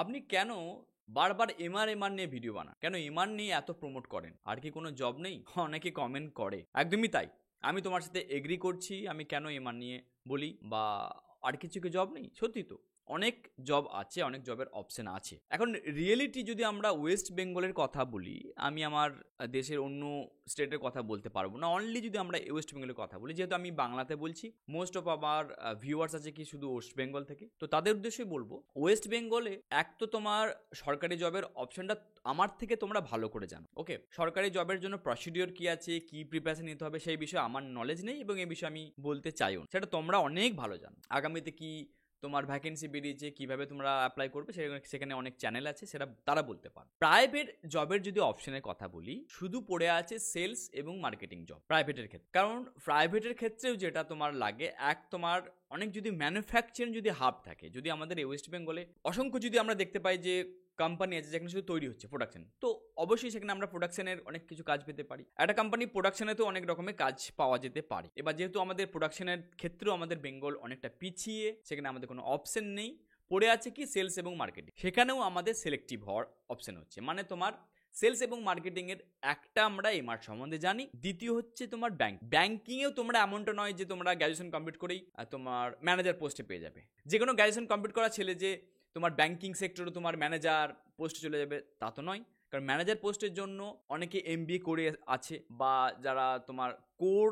আপনি কেন বারবার এমআর নিয়ে ভিডিও বানান? কেন এমআর নিয়ে এত প্রমোট করেন? আর কি কোনো জব নেই? অনেকে কমেন্ট করে, একদমই তাই। আমি তোমার সাথে এগ্রি করছি। আমি কেন এমআর নিয়ে বলি বা আর কিছু কি জব নেই? সত্যি তো অনেক জব আছে, অনেক জবের অপশন আছে। এখন রিয়েলিটি যদি আমরা ওয়েস্ট বেঙ্গলের কথা বলি, আমি আমার দেশের অন্য স্টেটের কথা বলতে পারবো না, অনলি যদি আমরা ওয়েস্ট বেঙ্গলের কথা বলি, যেহেতু আমি বাংলাতে বলছি, মোস্ট অফ আমার ভিউয়ার্স আছে কি শুধু ওয়েস্ট বেঙ্গল থেকে, তো তাদের উদ্দেশ্যে বলবো ওয়েস্ট বেঙ্গলে এক তো তোমার সরকারি জবের অপশনটা আমার থেকে তোমরা ভালো করে জানো। ওকে, সরকারি জবের জন্য প্রসিডিওর কি আছে, কি প্রিপারেশন নিতে হবে, সেই বিষয়ে আমার নলেজ নেই এবং এই বিষয়ে আমি বলতে চাইও না, সেটা তোমরা অনেক ভালো জানো। আগামীতে কি তোমার ভ্যাকেন্সি বেরিয়েছে, কিভাবে তোমরা অ্যাপ্লাই করবে, সেখানে অনেক চ্যানেল আছে, সেটা তারা বলতে পারো। প্রাইভেট জবের যদি অপশনের কথা বলি, শুধু পড়ে আছে সেলস এবং মার্কেটিং জব প্রাইভেটের ক্ষেত্রে। কারণ প্রাইভেটের ক্ষেত্রেও যেটা তোমার লাগে, এক তোমার অনেক যদি ম্যানুফ্যাকচারিং যদি হাব থাকে, যদি আমাদের ওয়েস্ট বেঙ্গলে অসংখ্য যদি আমরা দেখতে পাই যে কোম্পানি আছে যেখানে শুধু তৈরি হচ্ছে প্রোডাকশন, তো অবশ্যই সেখানে আমরা প্রোডাকশনের অনেক কিছু কাজ পেতে পারি। একটা কোম্পানি প্রোডাকশনে তো অনেক রকমের কাজ পাওয়া যেতে পারে। এবার যেহেতু আমাদের প্রোডাকশনের ক্ষেত্রেও আমাদের বেঙ্গল অনেকটা পিছিয়ে, সেখানে আমাদের কোনো অপশন নেই, পড়ে আছে কি সেলস এবং মার্কেটিং। সেখানেও আমাদের সিলেক্টিভ হওয়ার অপশন হচ্ছে, মানে তোমার সেলস এবং মার্কেটিং এর একটা আমরা এমআর সম্বন্ধে জানি, দ্বিতীয় হচ্ছে তোমার ব্যাংকিংয়েও তোমরা এমনটা নয় যে তোমরা গ্র্যাজুয়েশন কমপ্লিট করেই তোমার ম্যানেজার পোস্টে পেয়ে যাবে। যে কোনো গ্র্যাজুয়েশন কমপ্লিট করা ছেলে যে তোমার ব্যাংকিং সেক্টরে তোমার ম্যানেজার পোস্টে চলে যাবে তা তো নয়। কারণ ম্যানেজার পোস্টের জন্য অনেকে এমবিএ করে আছে বা যারা তোমার কোর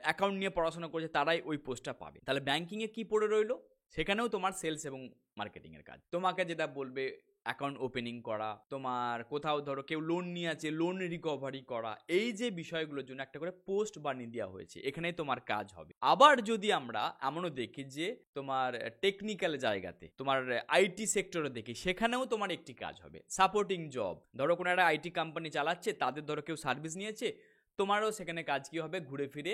অ্যাকাউন্ট নিয়ে পড়াশোনা করেছে তারাই ওই পোস্টটা পাবে। তাহলে ব্যাংকিংয়ে কি পড়ে রইলো? সেখানেও তোমার সেলস এবং মার্কেটিংয়ের কাজ। তোমাকে যেটা বলবে অ্যাকাউন্ট ওপেনিং করা, তোমার কোথাও ধরো কেউ লোন নিয়ে আছে, লোন রিকভারি করা, এই যে বিষয়গুলোর জন্য একটা করে পোস্ট বানিয়ে দেওয়া হয়েছে, এখানেই তোমার কাজ হবে। আবার যদি আমরা এমনও দেখি যে তোমার টেকনিক্যাল জায়গাতে, তোমার আইটি সেক্টরে দেখি, সেখানেও তোমার একটি কাজ হবে সাপোর্টিং জব। ধরো কোনো একটা আইটি কোম্পানি চালাচ্ছে, তাদের ধরো কেউ সার্ভিস নিয়েছে, তোমারও সেখানে কাজ কি হবে, ঘুরে ফিরে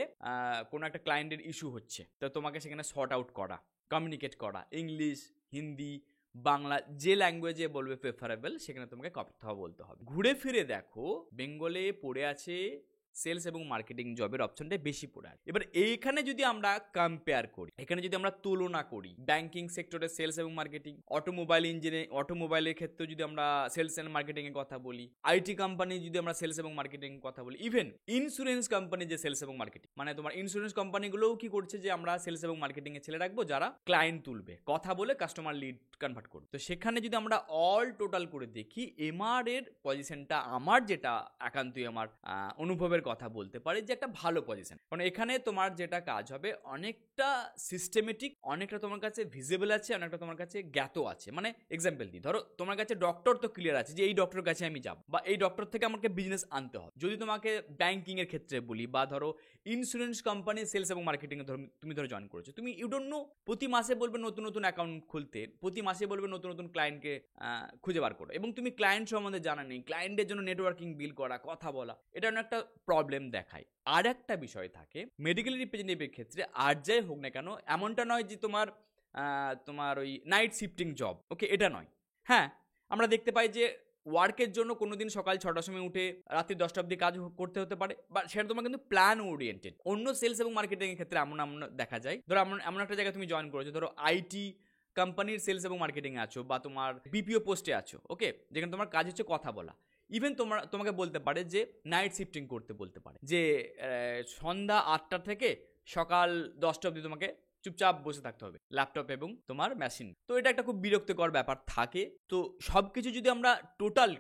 কোনো একটা ক্লায়েন্টের ইস্যু হচ্ছে, তো তোমাকে সেখানে সর্ট আউট করা, কমিউনিকেট করা, ইংলিশ, হিন্দি, বাংলা, যে ল্যাঙ্গুয়েজে বলবে প্রেফারেবল, সেখানে তোমাকে কথা বলতে হবে। ঘুরে ফিরে দেখো বেঙ্গলে পড়ে আছে সেলস এবং মার্কেটিং জবের অপশনটা বেশি পড়ে আছে। এবার এইখানে যদি আমরা কম্পেয়ার করি, এখানে যদি আমরা তুলনা করি, ব্যাংকিং সেক্টরে সেলস এবং মার্কেটিং, অটোমোবাইলের ক্ষেত্রে যদি আমরা সেলস এন্ড মার্কেটিং এর কথা বলি, আইটি কোম্পানি যদি আমরা সেলস এবং মার্কেটিং এর কথা বলি, ইভেন ইন্স্যুরেন্স কোম্পানি যে সেলস এবং মার্কেটিং, মানে তোমার ইন্স্যুরেন্স কোম্পানিগুলোও কি করছে যে আমরা সেলস এবং মার্কেটিং এর ছেলে রাখবো যারা ক্লায়েন্ট তুলবে, কথা বলে কাস্টমার লিড কনভার্ট করবে। তো সেখানে যদি আমরা অল টোটাল করে দেখি, এমআর এর পজিশনটা আমার যেটা একান্তই আমার অনুভবের কথা বলতে পারি যে একটা ভালো পজিশন। কারণ এখানে তোমার যেটা কাজ হবে অনেকটা সিস্টেমেটিক, অনেকটা তোমার কাছে ভিজিবল আছে, অনেকটা তোমার কাছে জ্ঞাত আছে। মানে এক্সাম্পল দিই, ধরো তোমার কাছে ডক্টর তো ক্লিয়ার আছে যে এই ডক্টরের কাছে আমি যাব, বা এই ডক্টর থেকে আমাকে বিজনেস আনতে হবে। যদি তোমাকে ব্যাংকিং এর ক্ষেত্রে বলি, বা ধরো ইন্স্যুরেন্স কোম্পানি সেলস এবং মার্কেটিং এ তুমি ধরো জয়েন করেছো, তুমি ইউ ডোন্ট নো, প্রতি মাসে বলবে নতুন নতুন অ্যাকাউন্ট খুলতে, প্রতি মাসে বলবে নতুন নতুন ক্লায়েন্টকে খুঁজে বার করো, এবং তুমি ক্লায়েন্ট সম্বন্ধে জানা নেই, ক্লায়েন্টের জন্য নেটওয়ার্কিং বিল করা, কথা বলা, এটা একটা প্রবলেম দেখায়। আর একটা বিষয় থাকে মেডিকেল রিপ্রেজেন্টেটিভের ক্ষেত্রে, আর যাই হোক না কেন, এমনটা নয় যে তোমার ওই নাইট শিফটিং জব, ওকে, এটা নয়। হ্যাঁ, আমরা দেখতে পাই যে ওয়ার্কের জন্য কোনোদিন সকাল 6টার সময় উঠে রাত্রি 10টা অবধি কাজ করতে হতে পারে, বা সেটা তোমার কিন্তু প্ল্যান ওরিয়েন্টেড। অন্য সেলস এবং মার্কেটিং এর ক্ষেত্রে এমন দেখা যায়, ধরো এমন একটা জায়গায় তুমি জয়েন করেছো, ধরো আইটি কোম্পানির সেলস এবং মার্কেটিং এ আছো, বা তোমার বিপিও পোস্টে আছো, ওকে, যেখানে তোমার কাজ হচ্ছে কথা বলা। ইভেন তোমাকে বলতে পারে যে নাইট শিফটিং করতে বলতে পারে, যে সন্ধ্যা 8টা থেকে সকাল 10টা অবধি তোমাকে চুপচাপ বসে থাকতে হবে, ল্যাপটপ এবং তোমার মেশিন। তো এটা একটা খুব বিরক্তিকর ব্যাপার থাকে। তো সব কিছু যদি আমরা টোটাল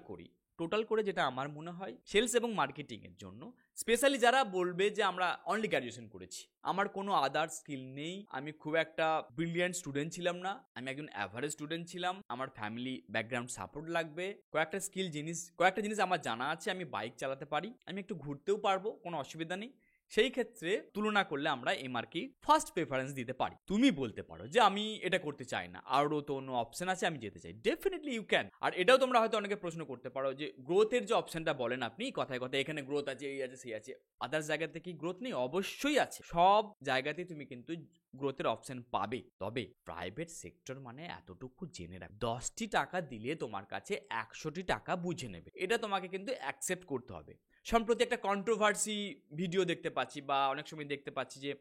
করে যেটা আমার মনে হয় সেলস এবং মার্কেটিং এর জন্য, স্পেশালি যারা বলবে যে আমরা অনলি গ্র্যাজুয়েশন করেছি, আমার কোনো আদার স্কিল নেই, আমি খুব একটা ব্রিলিয়ান্ট স্টুডেন্ট ছিলাম না, আমি একজন অ্যাভারেজ স্টুডেন্ট ছিলাম, আমার ফ্যামিলি ব্যাকগ্রাউন্ড সাপোর্ট লাগবে, কয়েকটা জিনিস আমার জানা আছে, আমি বাইক চালাতে পারি, আমি একটু ঘুরতেও পারবো, কোনো অসুবিধা নেই, সেই ক্ষেত্রে তুলনা করলে আমরা এমআরকে ফার্স্ট প্রেফারেন্স দিতে পারি। তুমি বলতে পারো যে আমি এটা করতে চাই না, আরও তো অন্য অপশন আছে, আমি যেতে চাই, ডেফিনেটলি ইউ ক্যান। আর এটাও তোমরা হয়তো অনেকে প্রশ্ন করতে পারো যে গ্রোথের যে অপশনটা বলেন আপনি, কথায় কথায় এখানে গ্রোথ আছে, এই আছে, সেই আছে, আদার্স জায়গাতে কি গ্রোথ নেই? অবশ্যই আছে, সব জায়গাতেই তুমি কিন্তু গ্রোথের অপশন পাবে। তবে প্রাইভেট সেক্টর মানে এতটুকু জেনে রাখ, 10টি টাকা দিলে তোমার কাছে 100টি টাকা বুঝে নেবে, এটা তোমাকে কিন্তু অ্যাকসেপ্ট করতে হবে। সম্প্রতি একটা কন্ট্রোভার্সি ভিডিও দেখতে পাচ্ছি, বা অনেক সময় দেখতে পাচ্ছি যে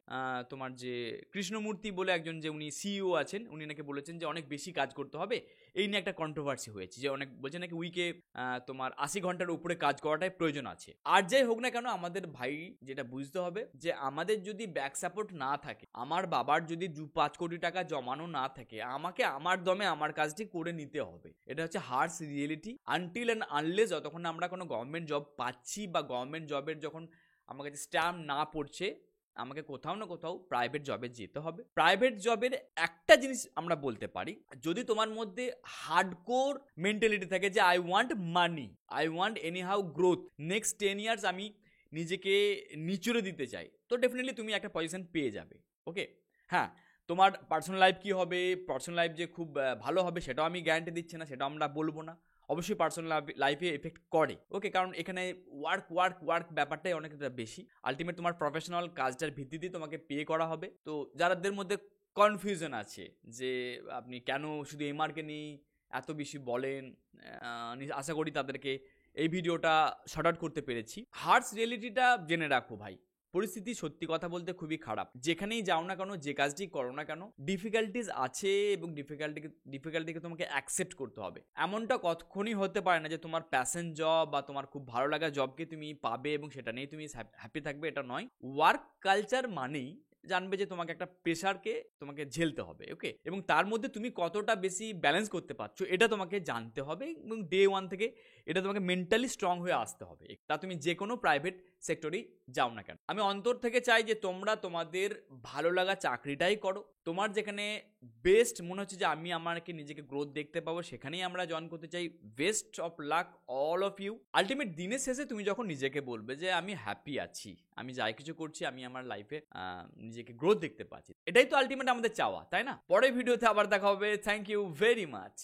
তোমার যে কৃষ্ণমূর্তি বলে একজন, যে উনি সিইও আছেন, উনি নাকি বলেছেন যে অনেক বেশি কাজ করতে হবে এই নিয়ে একটা কন্ট্রোভার্সি হয়েছে যে অনেক বলছে নাকি উইকে তোমার 80 ঘন্টার উপরে কাজ করাটাই প্রয়োজন আছে। আর যাই হোক না কেন, আমাদের ভাই যেটা বুঝতে হবে যে আমাদের যদি ব্যাক সাপোর্ট না থাকে, আমার বাবার যদি 5 কোটি টাকা জমানো না থাকে, আমাকে আমার দমে আমার কাজটি করে নিতে হবে। এটা হচ্ছে harsh reality. Until and unless যতক্ষণ আমরা কোনো গভর্নমেন্ট জব পাচ্ছি বা গভর্নমেন্ট জবের যখন আমার কাছে স্ট্যাম্প না পড়ছে, আমাকে কোথাও না কোথাও প্রাইভেট জবে যেতে হবে। প্রাইভেট জবের একটা জিনিস আমরা বলতে পারি, যদি তোমার মধ্যে হার্ডকোর মেন্টালিটি থাকে যে I want money, I want any how growth, next 10 years আমি নিজেকে নিচুড়ে দিতে চাই, তো ডেফিনেটলি তুমি একটা পজিশন পেয়ে যাবে। ওকে, হ্যাঁ, তোমার পার্সোনাল লাইফ কী হবে, পার্সোনাল লাইফ যে খুব ভালো হবে সেটাও আমি গ্যারান্টি দিচ্ছি না, সেটাও আমরা বলবো না। অবশ্যই পার্সোনাল লাইফে এফেক্ট করে, ওকে, কারণ এখানে ওয়ার্ক ব্যাপারটাই অনেকটা বেশি। আলটিমেট তোমার প্রফেশনাল কাজটার ভিত্তিতেই তোমাকে পে করা হবে। তো যাদের মধ্যে কনফিউশন আছে যে আপনি কেন শুধু এমআরকে নিয়ে এত বেশি বলেন, আশা করি তাদেরকে এই ভিডিওটা শর্ট আউট করতে পেরেছি। হার্স রিয়েলিটিটা জেনে রাখো ভাই, পরিস্থিতি সত্যি কথা বলতে খুবই খারাপ। যেখানেই যাও না কেন, যে কাজটি করো না কেন, ডিফিকাল্টিস আছে এবং ডিফিকাল্টিকে তোমাকে অ্যাকসেপ্ট করতে হবে। এমনটা কতক্ষণই হতে পারে না যে তোমার প্যাশন জব বা তোমার খুব ভালো লাগা জবকে তুমি পাবে এবং সেটা নিয়ে তুমি হ্যাপি থাকবে, এটা নয়। ওয়ার্ক কালচার মানেই জানবে যে তোমাকে একটা প্রেশারকে তোমাকে ঝেলতে হবে, ওকে, এবং তার মধ্যে তুমি কতটা বেশি ব্যালেন্স করতে পারছো এটা তোমাকে জানতে হবে এবং ডে ওয়ান থেকে এটা তোমাকে মেন্টালি স্ট্রং হয়ে আসতে হবে। তা তুমি যে কোনো প্রাইভেট সেক্টরেই যাও না কেন, আমি অন্তর থেকে চাই যে তোমরা তোমাদের ভালো লাগা চাকরিটাই করো। তোমার যেখানে বেস্ট মনে হচ্ছে যে আমি আমাকে নিজেকে গ্রোথ দেখতে পাবো, সেখানেই আমরা জয়েন করতে চাই। Best of luck all of you. Ultimate দিনের শেষে তুমি যখন নিজেকে বলবে যে আমি হ্যাপি আছি, আমি যাই কিছু করছি, আমি আমার লাইফে নিজেকে গ্রোথ দেখতে পাচ্ছি, এটাই তো আলটিমেট আমাদের চাওয়া, তাই না? পরের ভিডিওতে আবার দেখা হবে। Thank you very much.